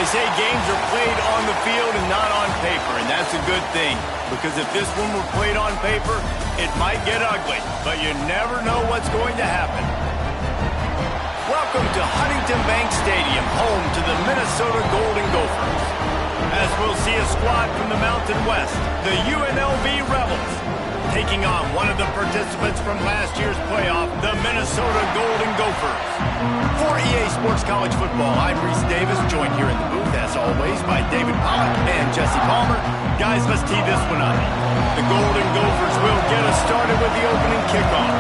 say games are played on the field and not on paper, and that's a good thing. Because if this one were played on paper, it might get ugly, but you never know what's going to happen. Welcome to Huntington Bank Stadium, home to the Minnesota Golden Gophers. As we'll see a squad from the Mountain West, the UNLV Rebels, taking on one of the participants from last year's playoff, the Minnesota Golden Gophers. For EA Sports College Football, I'm Reese Davis, joined here in the booth, as always, by David Pollock and Jesse Palmer. Guys, let's tee this one up. The Golden Gophers will get us started with the opening kickoff.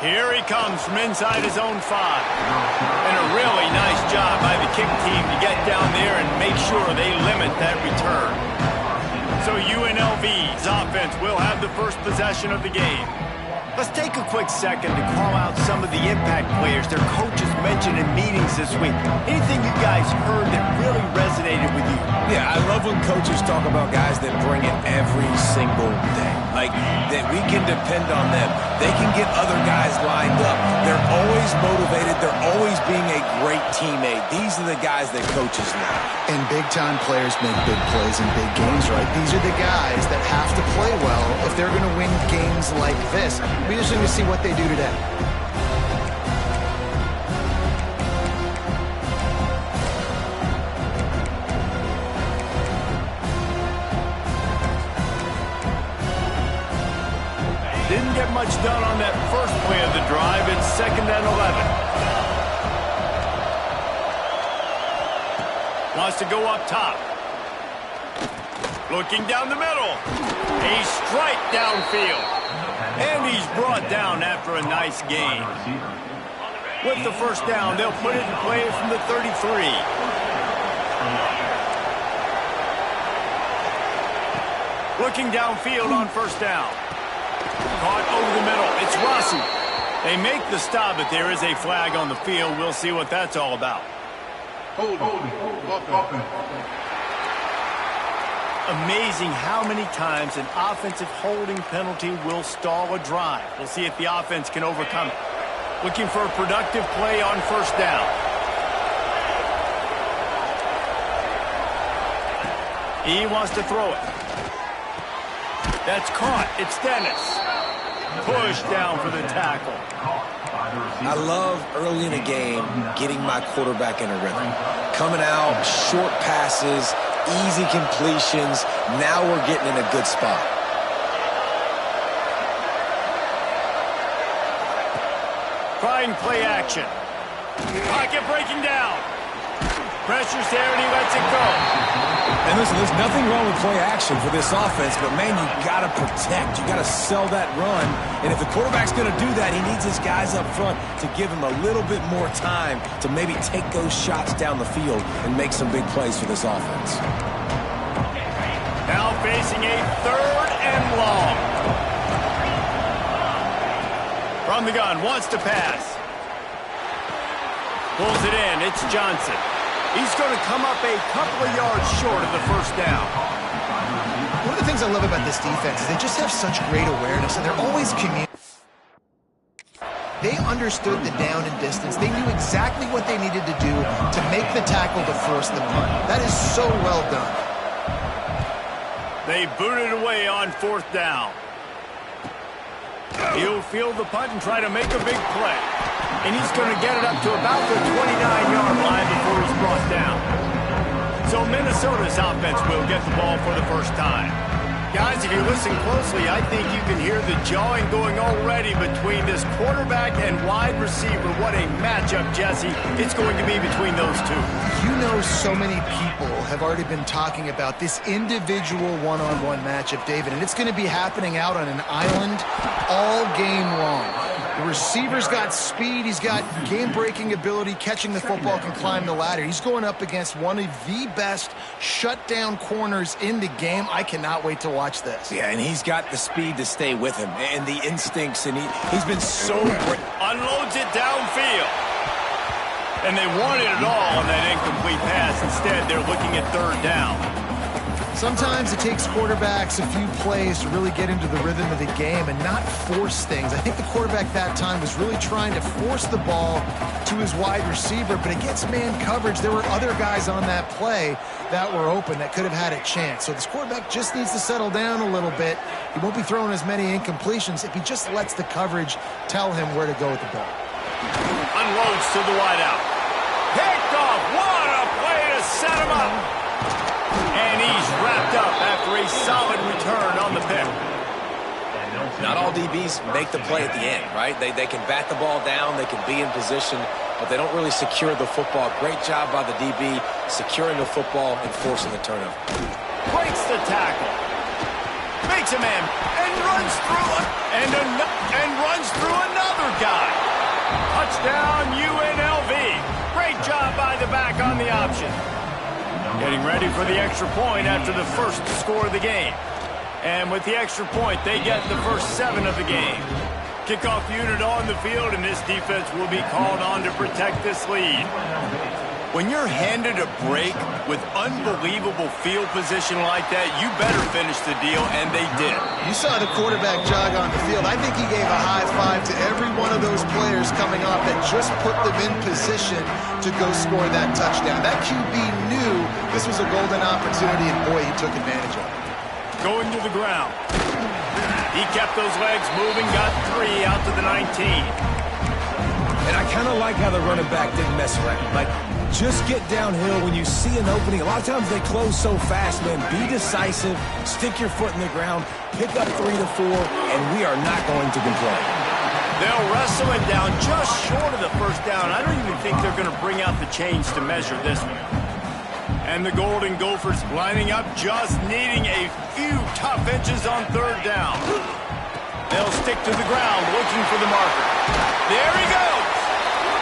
Here he comes from inside his own 5. And a really nice job by the kick team to get down there and make sure they limit that return. So UNLV's offense will have the first possession of the game. Let's take a quick second to call out some of the impact players their coaches mentioned in meetings this week. Anything you guys heard that really resonated with you? Yeah, I love when coaches talk about guys that bring it every single day. Like, that we can depend on them. They can get other guys lined up. They're always motivated. They're always being a great teammate. These are the guys that coaches love. And big-time players make big plays in big games, right? These are the guys that have to play well if they're going to win games like this. We just need to see what they do today. Didn't get much done on that first play of the drive. It's 2nd and 11. Wants to go up top. Looking down the middle. A strike downfield. And he's brought down after a nice gain. With the first down, they'll put it in play from the 33. Looking downfield on first down. Caught over the middle. It's Rossi. They make the stop, but there is a flag on the field. We'll see what that's all about. Amazing how many times an offensive holding penalty will stall a drive. We'll see if the offense can overcome it. Looking for a productive play on first down. He wants to throw it. That's caught. It's Dennis. Push down for the tackle. I love early in a game getting my quarterback in a rhythm. Coming out, short passes, easy completions. Now we're getting in a good spot. Trying play action. Pocket breaking down. Pressure's there and he lets it go. And listen, there's nothing wrong with play action for this offense, but man, you got to protect. You got to sell that run. And if the quarterback's going to do that, he needs his guys up front to give him a little bit more time to maybe take those shots down the field and make some big plays for this offense. Now facing a 3rd and long. From the gun, wants to pass. Pulls it in. It's Johnson. He's going to come up a couple of yards short of the first down. One of the things I love about this defense is they just have such great awareness, and they're always communicating. They understood the down and distance. They knew exactly what they needed to do to make the tackle to force the punt. That is so well done. They booted away on 4th down. He'll field the punt and try to make a big play. And he's going to get it up to about the 29-yard line before he's brought down. So Minnesota's offense will get the ball for the first time. Guys, if you listen closely, I think you can hear the jawing going already between this quarterback and wide receiver. What a matchup, Jesse, it's going to be between those two. You know, so many people have already been talking about this individual one-on-one matchup, David, and it's going to be happening out on an island all game long. The receiver's got speed. He's got game-breaking ability, catching the football, can climb the ladder. He's going up against one of the best shutdown corners in the game. I cannot wait to watch this. Yeah, and he's got the speed to stay with him and the instincts, and he's been so great. Unloads it downfield. And they wanted it all on that incomplete pass. Instead, they're looking at 3rd down. Sometimes it takes quarterbacks a few plays to really get into the rhythm of the game and not force things. I think the quarterback that time was really trying to force the ball to his wide receiver, but against man coverage, there were other guys on that play that were open that could have had a chance. So this quarterback just needs to settle down a little bit. He won't be throwing as many incompletions if he just lets the coverage tell him where to go with the ball. Unloads to the wideout. Picked off. What a play to set him up. And he's wrapped up after a solid return on the pick. Not all DBs make the play at the end, right? They can bat the ball down, they can be in position, but they don't really secure the football. Great job by the DB securing the football and forcing the turnover. Breaks the tackle. Makes a man and runs through another guy. Touchdown UNLV. Great job by the back on the option. Getting ready for the extra point after the first score of the game. And with the extra point, they get the first 7 of the game. Kickoff unit on the field, and this defense will be called on to protect this lead. When you're handed a break with unbelievable field position like that, you better finish the deal, and they did. You saw the quarterback jog on the field. I think he gave a high five to every one of those players coming off that just put them in position to go score that touchdown. That QB knew this was a golden opportunity, and boy, he took advantage of it. Going to the ground. He kept those legs moving, got 3 out to the 19. And I kind of like how the running back didn't mess around. Like, just get downhill when you see an opening. A lot of times they close so fast, man. Be decisive, stick your foot in the ground, pick up 3 to 4, and we are not going to complain. They'll wrestle it down just short of the first down. I don't even think they're going to bring out the chains to measure this one. And the Golden Gophers lining up, just needing a few tough inches on 3rd down. They'll stick to the ground, looking for the marker. There he goes!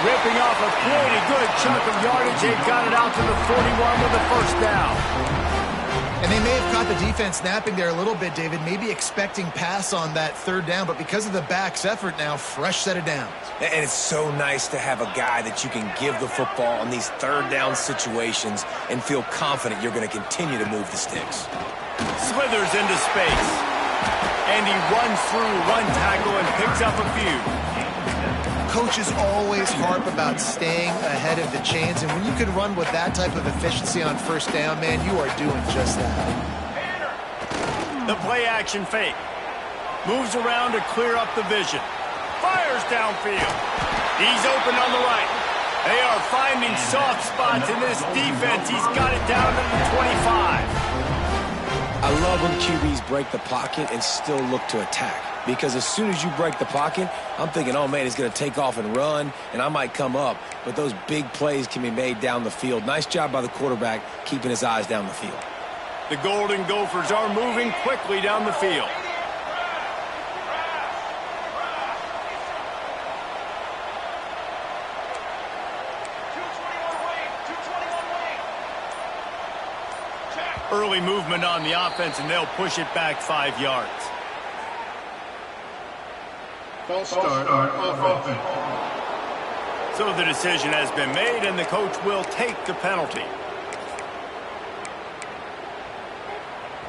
Ripping off a pretty good chunk of yardage. They've got it out to the 41 with the first down. And they may have caught the defense snapping there a little bit, David, maybe expecting pass on that 3rd down, but because of the back's effort now, fresh set of downs. And it's so nice to have a guy that you can give the football in these 3rd down situations and feel confident you're going to continue to move the sticks. Slithers into space. And he runs through 1 tackle and picks up a few. Coaches always harp about staying ahead of the chains, and when you can run with that type of efficiency on 1st down, man, you are doing just that. The play-action fake. Moves around to clear up the vision. Fires downfield. He's open on the right. They are finding soft spots in this defense. He's got it down to the 25. I love when QBs break the pocket and still look to attack. Because as soon as you break the pocket, I'm thinking, oh, man, he's going to take off and run, and I might come up. But those big plays can be made down the field. Nice job by the quarterback keeping his eyes down the field. The Golden Gophers are moving quickly down the field. Early movement on the offense, and they'll push it back 5 yards. False start on offense. So the decision has been made, and the coach will take the penalty.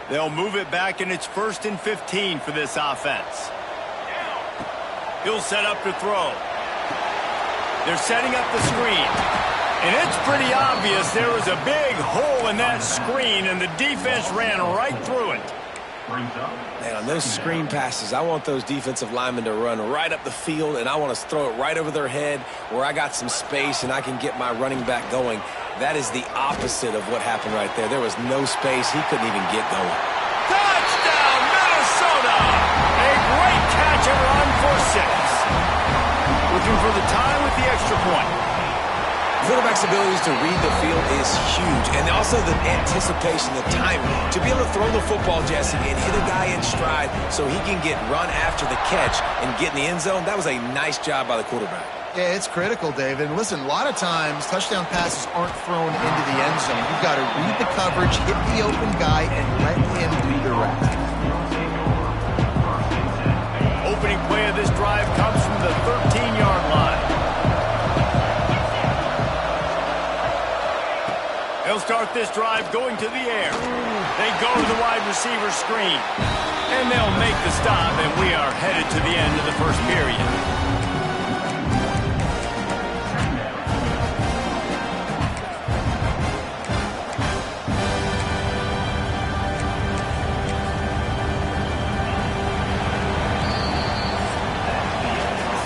They'll move it back, and it's 1st and 15 for this offense. He'll set up to throw. They're setting up the screen. And it's pretty obvious there was a big hole in that screen, and the defense ran right through it. Man, on those screen passes, I want those defensive linemen to run right up the field, and I want to throw it right over their head where I got some space and I can get my running back going. That is the opposite of what happened right there. There was no space. He couldn't even get going. Touchdown, Minnesota! A great catch and run for 6. Looking for the tie with the extra point. Quarterback's abilities to read the field is huge, and also the anticipation, the timing. To be able to throw the football, Jesse, and hit a guy in stride so he can get run after the catch and get in the end zone, that was a nice job by the quarterback. Yeah, it's critical, David. Listen, a lot of times touchdown passes aren't thrown into the end zone. You've got to read the coverage, hit the open guy, and let him do the rest. Opening play of this drive comes from the 13-yard line. They'll start this drive going to the air. They go to the wide receiver screen. And they'll make the stop, and we are headed to the end of the first period.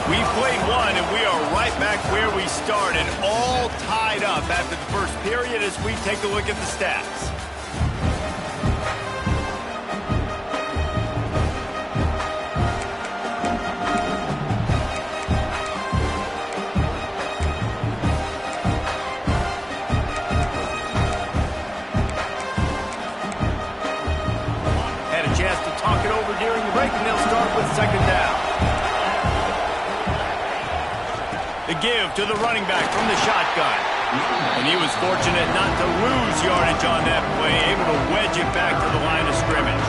We've played one, and we are right back where we started, all tied up after the first period as we take a look at the stats. Had a chance to talk it over during the break, and they'll start with second down. The give to the running back from the shotgun. And he was fortunate not to lose yardage on that play, able to wedge it back to the line of scrimmage.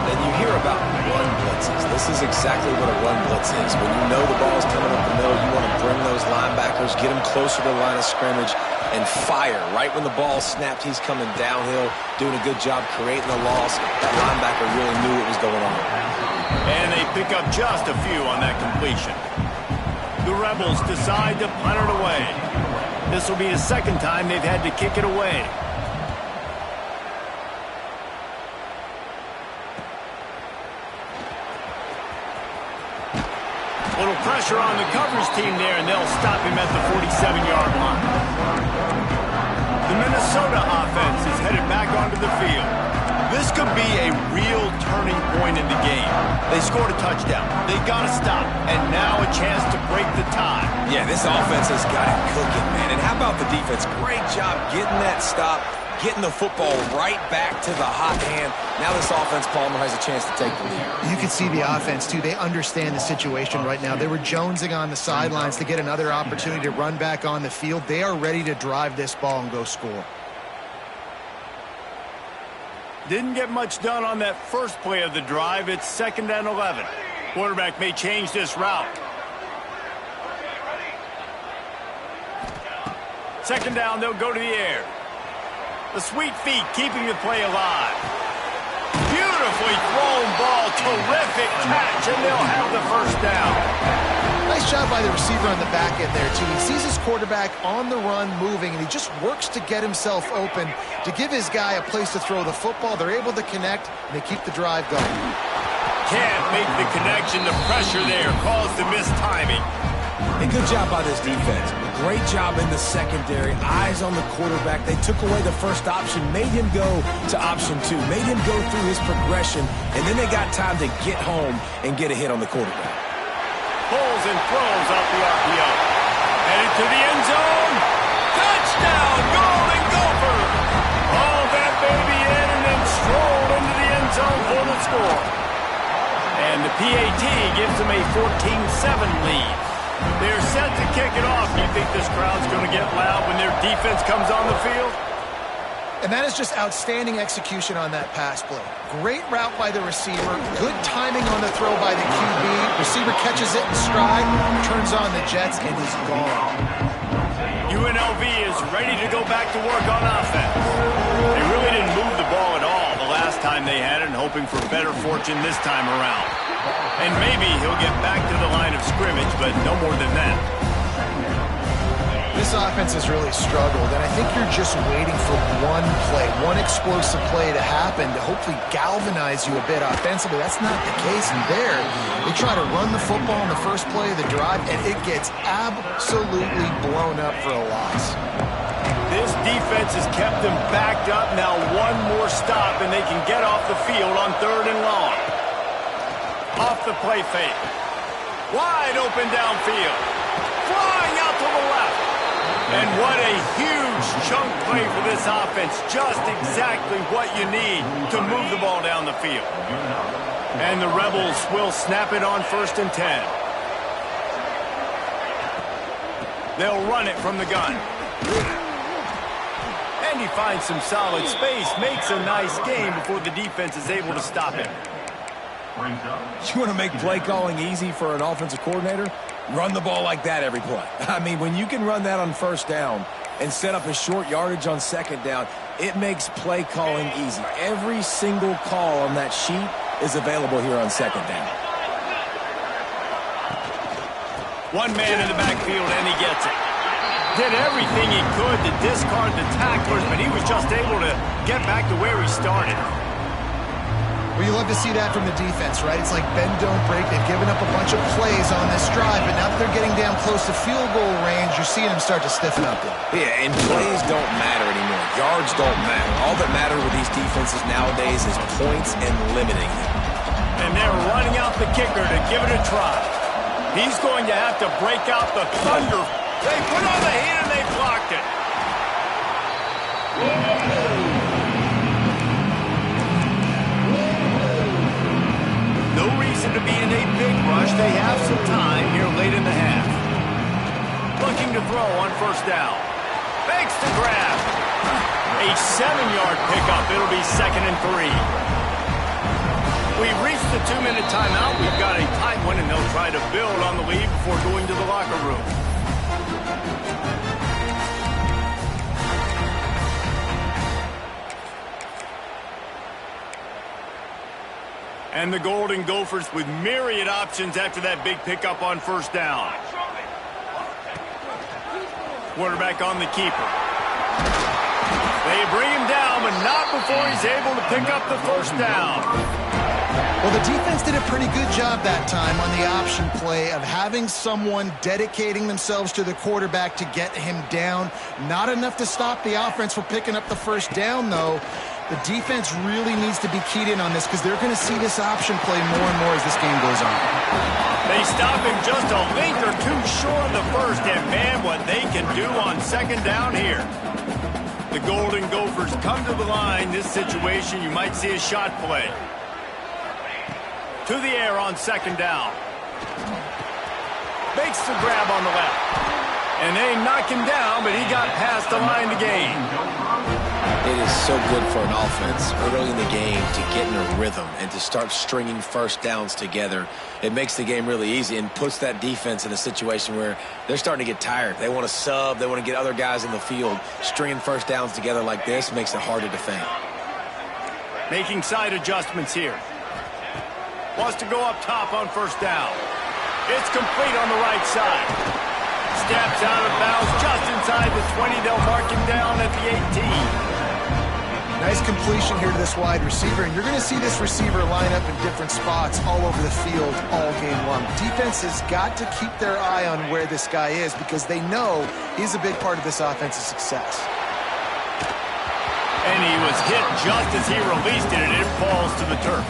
And you hear about run blitzes. This is exactly what a run blitz is. When you know the ball's coming up the middle, you want to bring those linebackers, get them closer to the line of scrimmage, and fire. Right when the ball snapped, he's coming downhill, doing a good job creating the loss. That linebacker really knew what was going on. And they pick up just a few on that completion. The Rebels decide to punt it away. This will be the second time they've had to kick it away. Little pressure on the coverage team there, and they'll stop him at the 47-yard line. The Minnesota offense is headed back onto the field. This could be a real turning point in the game. They scored a touchdown. They got to stop. And now a chance to break the tie. Yeah, this offense has got it cooking, man. And how about the defense? Great job getting that stop, getting the football right back to the hot hand. Now this offense, Palmer, has a chance to take the lead. You can see the offense, too. They understand the situation right now. They were jonesing on the sidelines to get another opportunity to run back on the field. They are ready to drive this ball and go score. Didn't get much done on that first play of the drive. It's 2nd and 11. Quarterback may change this route. 2nd down, they'll go to the air. The sweet feet keeping the play alive. Beautifully thrown ball, terrific catch, and they'll have the first down. Nice job by the receiver on the back end there, too. He sees his quarterback on the run moving, and he just works to get himself open to give his guy a place to throw the football. They're able to connect, and they keep the drive going. Can't make the connection. The pressure there caused the missed timing. And good job by this defense. Great job in the secondary. Eyes on the quarterback. They took away the first option, made him go to option 2, made him go through his progression, and then they got time to get home and get a hit on the quarterback. Pulls and throws off the RPO. Headed to the end zone. Touchdown, Golden Gopher. Haul that baby in and then strolled into the end zone for the score. And the PAT gives them a 14-7 lead. They're set to kick it off. Do you think this crowd's going to get loud when their defense comes on the field? And that is just outstanding execution on that pass play. Great route by the receiver. Good timing on the throw by the QB. Receiver catches it in stride, turns on the jets, and is gone. UNLV is ready to go back to work on offense. They really didn't move the ball at all the last time they had it, and hoping for better fortune this time around. And maybe he'll get back to the line of scrimmage, but no more than that. This offense has really struggled, and I think you're just waiting for one play, one explosive play to happen to hopefully galvanize you a bit offensively. That's not the case, and there, they try to run the football in the first play of the drive, and it gets absolutely blown up for a loss. This defense has kept them backed up. Now one more stop, and they can get off the field on 3rd and long. Off the play fake. Wide open downfield. Flying out to the left. And what a huge chunk play for this offense. Just exactly what you need to move the ball down the field. And the Rebels will snap it on 1st and 10. They'll run it from the gun. And he finds some solid space, makes a nice game before the defense is able to stop him. You want to make play calling easy for an offensive coordinator? Run the ball like that every play. I mean, when you can run that on 1st down, and set up a short yardage on second down, it makes play calling easy. Every single call on that sheet is available here on second down. One man in the backfield, and he gets it. Did everything he could to discard the tacklers, but he was just able to get back to where he started. Well, you love to see that from the defense, right? It's like bend, don't break. They've given up a bunch of plays on this drive, but now that they're getting down close to field goal range, you're seeing them start to stiffen up there. Yeah, and plays don't matter anymore. Yards don't matter. All that matters with these defenses nowadays is points and limiting them. And they're running out the kicker to give it a try. He's going to have to break out the thunder. They put on the heat and they blocked it. No reason to be in a big rush. They have some time here late in the half. Looking to throw on first down. Makes the grab. A 7-yard pickup. It'll be 2nd and 3. We've reached the 2-minute timeout. We've got a tight one, and they'll try to build on the lead before going to the locker room. And the Golden Gophers with myriad options after that big pickup on first down. Quarterback on the keeper. They bring him down, but not before he's able to pick up the first down. Well, the defense did a pretty good job that time on the option play of having someone dedicating themselves to the quarterback to get him down. Not enough to stop the offense from picking up the first down, though. The defense really needs to be keyed in on this because they're going to see this option play more and more as this game goes on. They stop him just a length or two short of the first, and man, what they can do on second down here. The Golden Gophers come to the line. This situation, you might see a shot play. To the air on second down. Makes the grab on the left. And they knock him down, but he got past the line to gain. It is so good for an offense early in the game to get in a rhythm and to start stringing first downs together. It makes the game really easy and puts that defense in a situation where they're starting to get tired. They want to sub. They want to get other guys in the field. Stringing first downs together like this makes it hard to defend. Making side adjustments here. Wants to go up top on first down. It's complete on the right side. Steps out of bounds just inside the 20. They'll mark him down at the 18. Nice completion here to this wide receiver, and you're going to see this receiver line up in different spots all over the field all game long. Defense has got to keep their eye on where this guy is because they know he's a big part of this offense's success. And he was hit just as he released it, and it falls to the turf.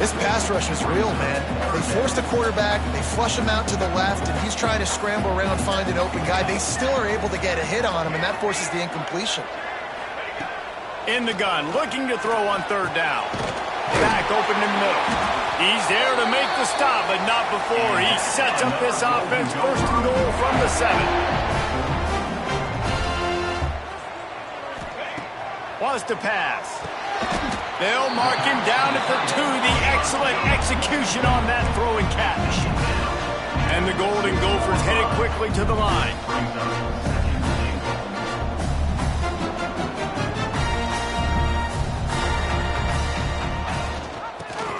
This pass rush is real, man. They force the quarterback, they flush him out to the left, and he's trying to scramble around, find an open guy. They still are able to get a hit on him, and that forces the incompletion. In the gun, looking to throw on third down. Back open in the middle. He's there to make the stop, but not before he sets up this offense. First and goal from the 7. Wants to pass. They'll mark him down at the 2. The excellent execution on that throw and catch. And the Golden Gophers headed quickly to the line.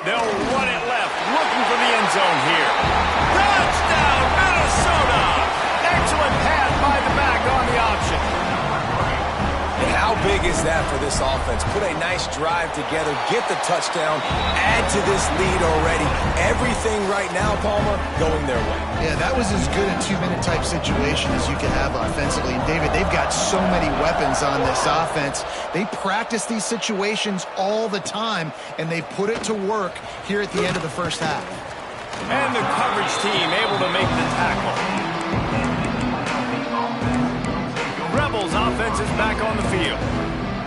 They'll run it left, looking for the end zone here. Touchdown, Minnesota! Excellent pass by the back on the option. And how big is that for this offense? Put a nice drive together, get the touchdown, add to this lead already. Everything right now, Palmer, going their way. Yeah, that was as good a 2-minute type situation as you can have offensively. And David, they've got so many weapons on this offense. They practice these situations all the time, and they put it to work here at the end of the first half. And the coverage team able to make the tackle. Rebels offense is back on the field.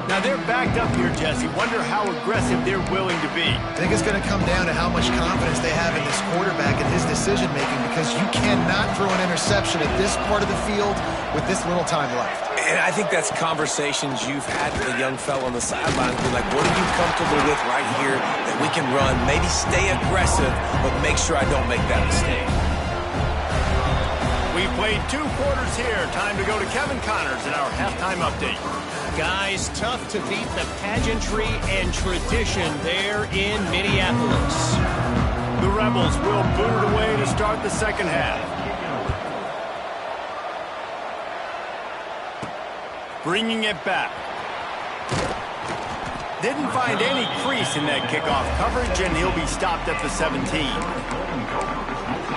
Now they're backed up here, Jesse. Wonder how aggressive they're willing to be. I think it's going to come down to how much confidence they have in this quarterback and his decision-making because you cannot throw an interception at this part of the field with this little time left. And I think that's conversations you've had with a young fellow on the sideline. Be like, what are you comfortable with right here that we can run? Maybe stay aggressive, but make sure I don't make that mistake. We played 2 quarters here. Time to go to Kevin Connors in our halftime update. Guys, tough to beat the pageantry and tradition there in Minneapolis. The Rebels will boot it away to start the second half. Bringing it back. Didn't find any crease in that kickoff coverage, and he'll be stopped at the 17.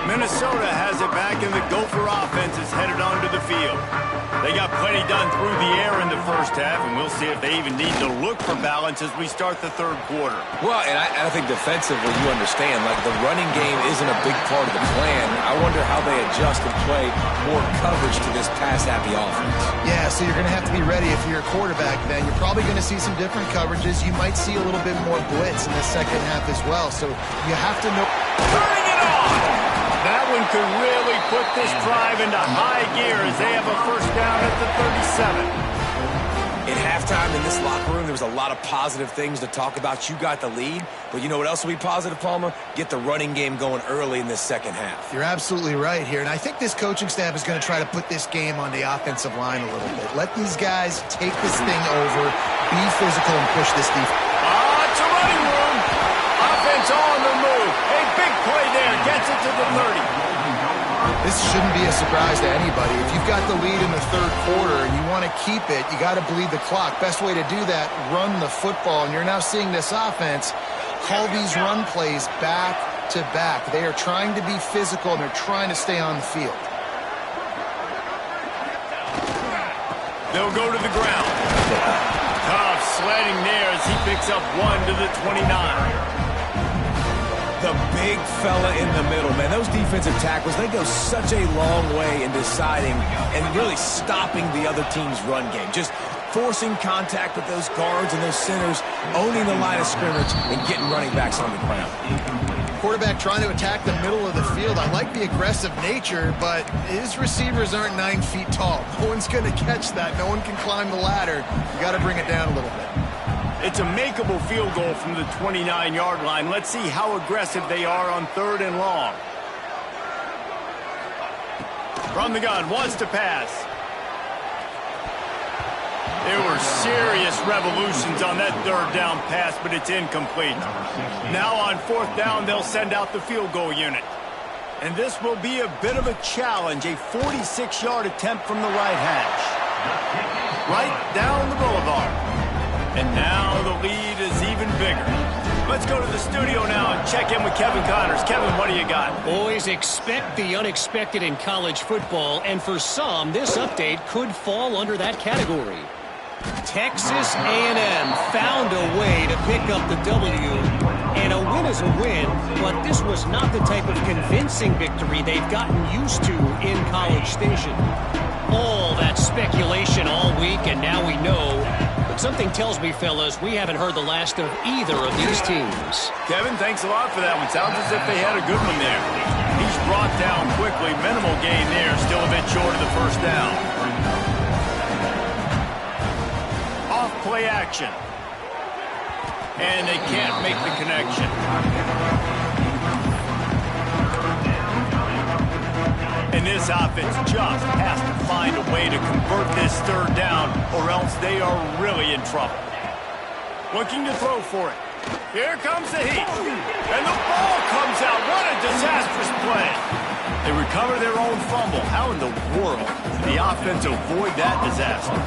Minnesota has it back, and the Gopher offense is headed onto the field. They got plenty done through the air in the first half, and we'll see if they even need to look for balance as we start the third quarter. Well, and I think defensively, you understand, like the running game isn't a big part of the plan. I wonder how they adjust and play more coverage to this pass-happy offense. Yeah, so you're going to have to be ready if you're a quarterback then. You're probably going to see some different coverages. You might see a little bit more blitz in the second half as well, so you have to know. Turning it on! That one could really put this drive into high gear as they have a first down at the 37. At halftime in this locker room, there was a lot of positive things to talk about. You got the lead, but you know what else will be positive, Palmer? Get the running game going early in this second half. You're absolutely right here, and I think this coaching staff is going to try to put this game on the offensive line a little bit. Let these guys take this thing over, be physical, and push this defense. It's a running room. Offense on the move. A big play there. Gets it to the 30. This shouldn't be a surprise to anybody. If you've got the lead in the third quarter and you want to keep it, you got to bleed the clock. Best way to do that, run the football. And you're now seeing this offense call these run plays back to back. They are trying to be physical, and they're trying to stay on the field. They'll go to the ground. Tough sledding there as he picks up 1 to the 29. The big fella in the middle, man. Those defensive tackles, they go such a long way in deciding and really stopping the other team's run game. Just forcing contact with those guards and those centers, owning the line of scrimmage, and getting running backs on the ground. Quarterback trying to attack the middle of the field. I like the aggressive nature, but his receivers aren't 9 feet tall. No one's going to catch that. No one can climb the ladder. You got to bring it down a little bit. It's a makeable field goal from the 29-yard line. Let's see how aggressive they are on 3rd and long. From the gun, wants to pass. There were serious revolutions on that 3rd down pass, but it's incomplete. Now on 4th down, they'll send out the field goal unit. And this will be a bit of a challenge, a 46-yard attempt from the right hash. Right down the boulevard. And now the lead is even bigger. Let's go to the studio now and check in with Kevin Connors. Kevin, what do you got? Boys, expect the unexpected in college football, and for some, this update could fall under that category. Texas A&M found a way to pick up the W, and a win is a win, but this was not the type of convincing victory they've gotten used to in College Station. All that speculation all week, and now we know. But something tells me, fellas, we haven't heard the last of either of these teams. Kevin, thanks a lot for that one. Sounds as if they had a good one there. He's brought down quickly. Minimal gain there. Still a bit short of the first down. Off play action. And they can't make the connection. And this offense just has to find a way to convert this 3rd down, or else they are really in trouble. Looking to throw for it. Here comes the heat. And the ball comes out. What a disastrous play. They recover their own fumble. How in the world did the offense avoid that disaster?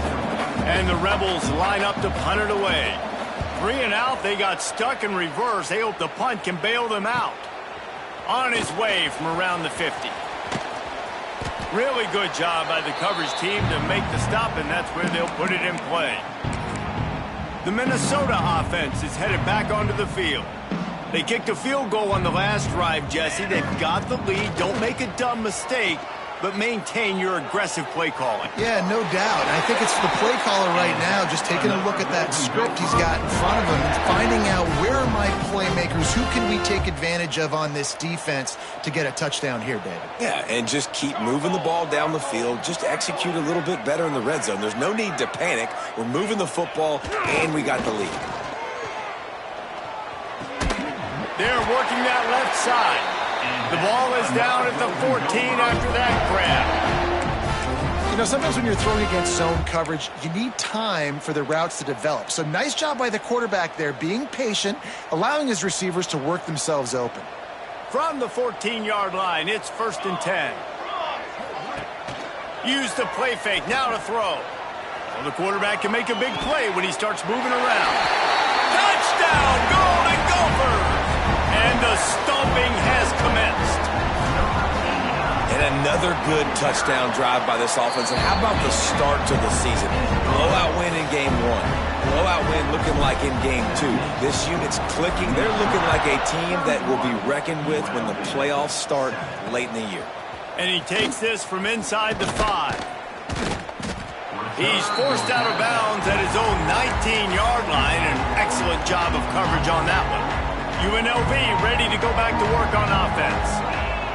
And the Rebels line up to punt it away. 3 and out, they got stuck in reverse. They hope the punt can bail them out. On his way from around the 50. Really good job by the coverage team to make the stop, and that's where they'll put it in play. The Minnesota offense is headed back onto the field. They kicked a field goal on the last drive, Jesse. They've got the lead. Don't make a dumb mistake, but maintain your aggressive play calling. Yeah, no doubt. And I think it's the play caller right now just taking a look at that script he's got in front of him and finding out where are my playmakers, who can we take advantage of on this defense to get a touchdown here, David. Yeah, and just keep moving the ball down the field. Just execute a little bit better in the red zone. There's no need to panic. We're moving the football, and we got the lead. They're working that left side. The ball is down at the 14 after that grab. You know, sometimes when you're throwing against zone coverage, you need time for the routes to develop. So nice job by the quarterback there, being patient, allowing his receivers to work themselves open. From the 14-yard line, it's 1st and 10. Use the play fake, now to throw. Well, the quarterback can make a big play when he starts moving around. Touchdown, Golden Gophers! And the stomping has commenced. And another good touchdown drive by this offense. And how about the start to the season? Blowout win in game 1. Blowout win looking like in game 2. This unit's clicking. They're looking like a team that will be reckoned with when the playoffs start late in the year. And he takes this from inside the 5. He's forced out of bounds at his own 19-yard line. An excellent job of coverage on that one. UNLV ready to go back to work on offense.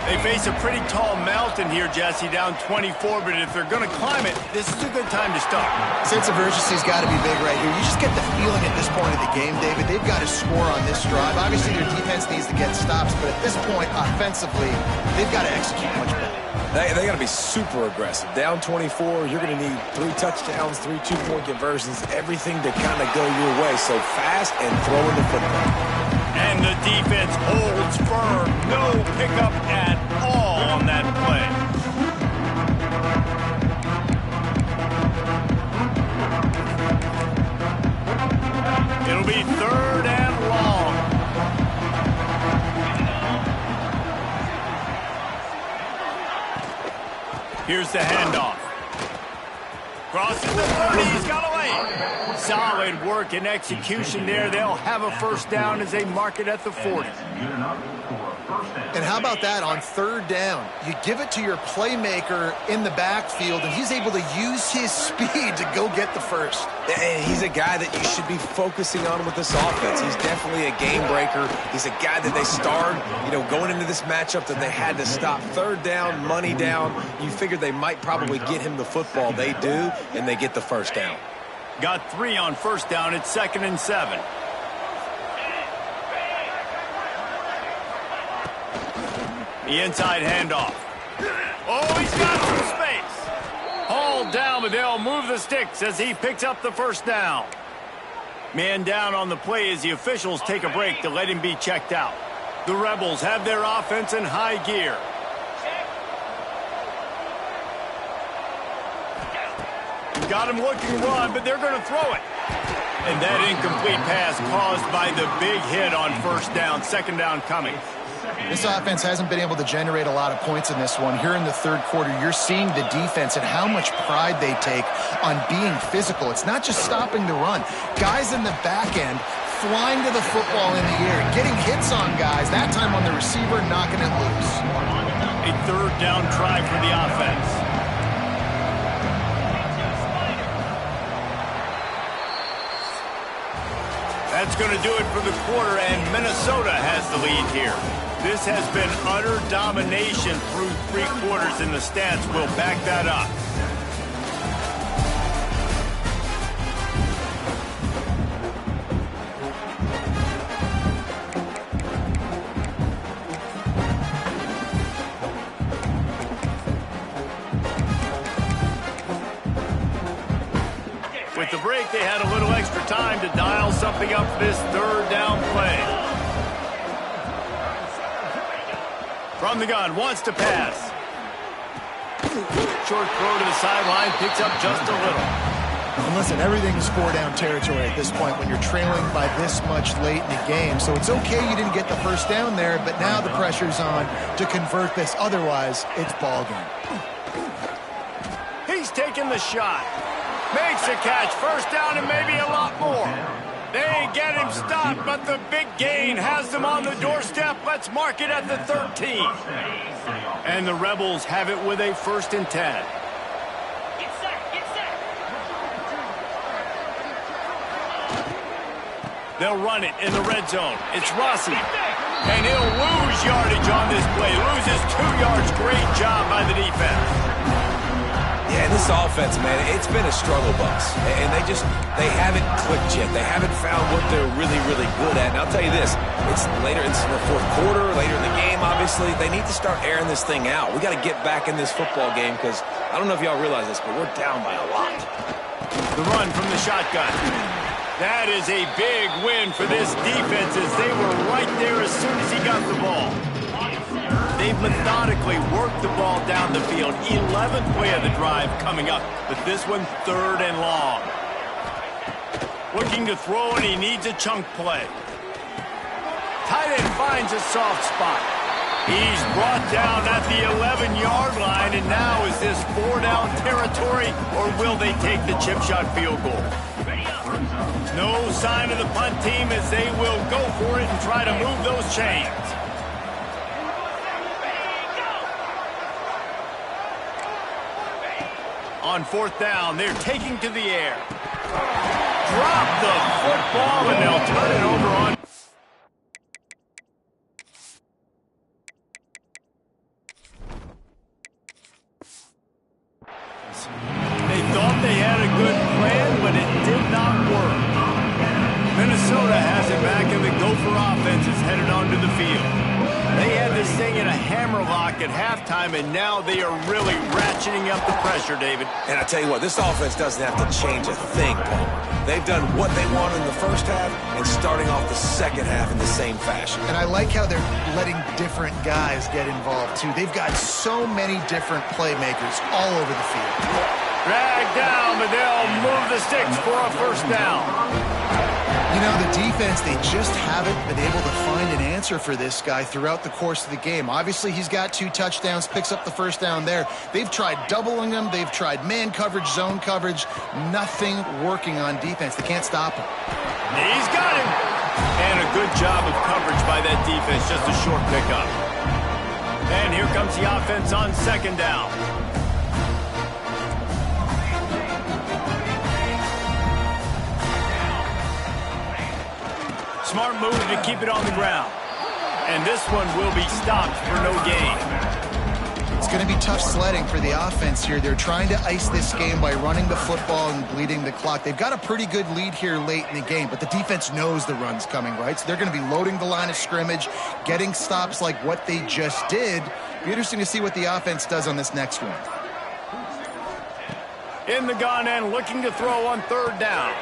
They face a pretty tall mountain here, Jesse, down 24, but if they're going to climb it, this is a good time to start. Sense of urgency's got to be big right here. You just get the feeling at this point of the game, David, they've got to score on this drive. Obviously, their defense needs to get stops, but at this point, offensively, they've got to execute much better. They got to be super aggressive. Down 24, you're going to need 3 touchdowns, 3 two-point conversions, everything to kind of go your way. So fast and throwing the football. And the defense holds firm. No pickup at all on that play. It'll be 3rd and long. Here's the handoff. Crosses the 30. He's got away. Solid work and execution there. They'll have a 1st down as they mark it at the 40. And how about that on 3rd down? You give it to your playmaker in the backfield, and he's able to use his speed to go get the 1st. And he's a guy that you should be focusing on with this offense. He's definitely a game breaker. He's a guy that they starred, going into this matchup that they had to stop. 3rd down, money down. You figured they might probably get him the football. They do, and they get the 1st down. Got 3 on 1st down. It's 2nd and 7. The inside handoff. Oh, he's got some space. Hauled down, but they'll move the sticks as he picks up the 1st down. Man down on the play as the officials take a break to let him be checked out. The Rebels have their offense in high gear. Got him looking to run, but they're going to throw it. And that incomplete pass caused by the big hit on 1st down. 2nd down coming. This offense hasn't been able to generate a lot of points in this one. Here in the 3rd quarter, you're seeing the defense and how much pride they take on being physical. It's not just stopping the run. Guys in the back end flying to the football in the air, getting hits on guys, that time on the receiver, knocking it loose. A 3rd down try for the offense. That's going to do it for the quarter, and Minnesota has the lead here. This has been utter domination through 3 quarters, and the stats will back that up. With the break, they had a little extra time to dial something up for this 3rd down play. From the gun, wants to pass. Short throw to the sideline, picks up just a little. And listen, everything's 4-down territory at this point when you're trailing by this much late in the game. So it's okay you didn't get the 1st down there, but now the pressure's on to convert this. Otherwise, it's ball game. He's taking the shot. Makes a catch, 1st down and maybe a lot more. They get him stopped, but the big gain has them on the doorstep. Let's mark it at the 13. And the Rebels have it with a 1st and 10. They'll run it in the red zone. It's Rossi. And he'll lose yardage on this play. Loses 2 yards. Great job by the defense. Yeah, this offense, man, it's been a struggle bus. And they haven't clicked yet. They haven't found what they're really, really good at. And I'll tell you this, it's in the fourth quarter, later in the game, obviously. They need to start airing this thing out. We got to get back in this football game because I don't know if y'all realize this, but we're down by a lot. The run from the shotgun. That is a big win for this defense as they were right there as soon as he got the ball. They've methodically worked the ball down the field. 11th play of the drive coming up, but this one 3rd and long. Looking to throw, and he needs a chunk play. Tight end finds a soft spot. He's brought down at the 11-yard line, and now is this 4-down territory, or will they take the chip shot field goal? No sign of the punt team as they will go for it and try to move those chains. On 4th down, they're taking to the air. Drop the football, and they'll turn it over on. They thought they had a good plan, but it did not work. Minnesota has it back, and the Gopher offense is headed onto the field. They had this thing in a hammerlock at halftime, and now they are really ratcheting up the pressure, David. And I tell you what, this offense doesn't have to change a thing, Paul. They've done what they wanted in the first half and starting off the second half in the same fashion. And I like how they're letting different guys get involved, too. They've got so many different playmakers all over the field. Dragged down, but they'll move the sticks for a 1st down. You know, the defense, they just haven't been able to find an answer for this guy throughout the course of the game. Obviously, he's got 2 touchdowns, picks up the 1st down there. They've tried doubling him. They've tried man coverage, zone coverage. Nothing working on defense. They can't stop him. He's got him. And a good job of coverage by that defense. Just a short pickup. And here comes the offense on 2nd down. Smart move to keep it on the ground. And this one will be stopped for no gain. It's going to be tough sledding for the offense here. They're trying to ice this game by running the football and bleeding the clock. They've got a pretty good lead here late in the game, but the defense knows the run's coming, right? So they're going to be loading the line of scrimmage, getting stops like what they just did. Be interesting to see what the offense does on this next one. In the gun and looking to throw on 3rd down.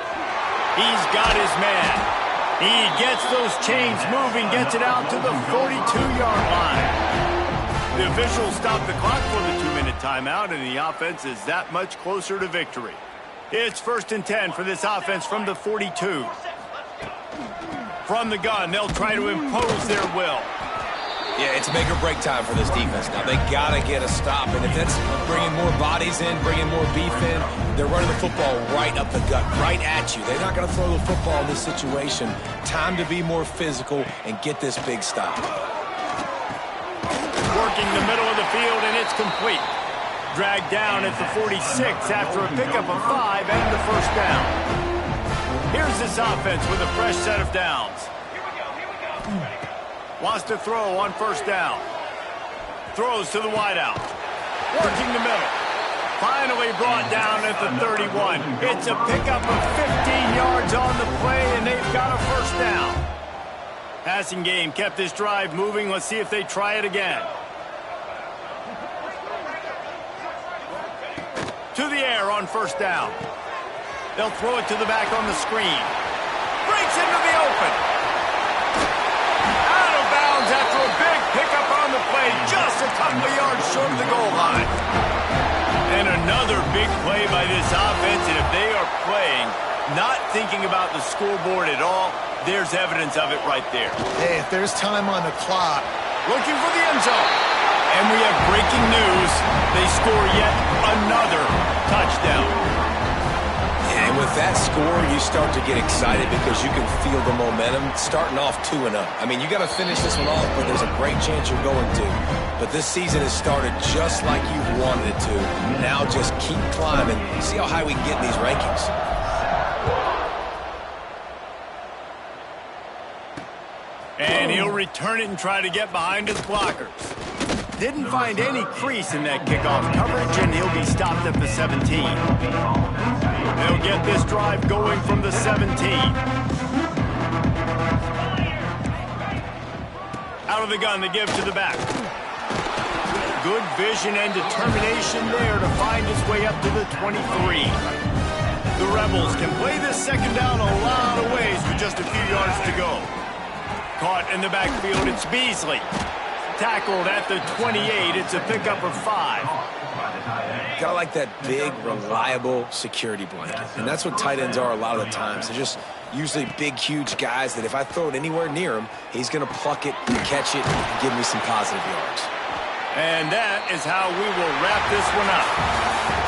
He's got his man. He gets those chains moving, gets it out to the 42-yard line. The officials stop the clock for the 2-minute timeout, and the offense is that much closer to victory. It's 1st and 10 for this offense from the 42. From the gun, they'll try to impose their will. Yeah, it's make or break time for this defense now. They got to get a stop, and if that's bringing more bodies in, bringing more beef in, they're running the football right up the gut, right at you. They're not going to throw the football in this situation. Time to be more physical and get this big stop. Working the middle of the field, and it's complete. Dragged down at the 46 after a pickup of 5 and the 1st down. Here's this offense with a fresh set of downs. Wants to throw on 1st down. Throws to the wideout. Working the middle. Finally brought down at the 31. It's a pickup of 15 yards on the play, and they've got a 1st down. Passing game kept this drive moving. Let's see if they try it again. To the air on 1st down. They'll throw it to the back on the screen. Breaks into the open. After a big pickup on the play, just a couple of yards short of the goal line. And another big play by this offense, and if they are playing, not thinking about the scoreboard at all, there's evidence of it right there. Hey, if there's time on the clock. Looking for the end zone. And we have breaking news. They score yet another touchdown. And with that score, you start to get excited because you can feel the momentum starting off 2-0. I mean, you got to finish this one off, but there's a great chance you're going to. But this season has started just like you wanted it to. Now just keep climbing. See how high we can get in these rankings. And he'll return it and try to get behind his blockers. didn't find any crease in that kickoff coverage, and he'll be stopped at the 17. They'll get this drive going from the 17. Out of the gun, they give to the back. Good vision and determination there to find his way up to the 23. The Rebels can play this second down a lot of ways with just a few yards to go. Caught in the backfield, it's Beasley. Tackled at the 28, it's a pickup of 5. Gotta like that big, reliable security blanket. And that's what tight ends are a lot of the times. They're just usually big, huge guys that if I throw it anywhere near him, he's going to pluck it, catch it, and give me some positive yards. And that is how we will wrap this one up.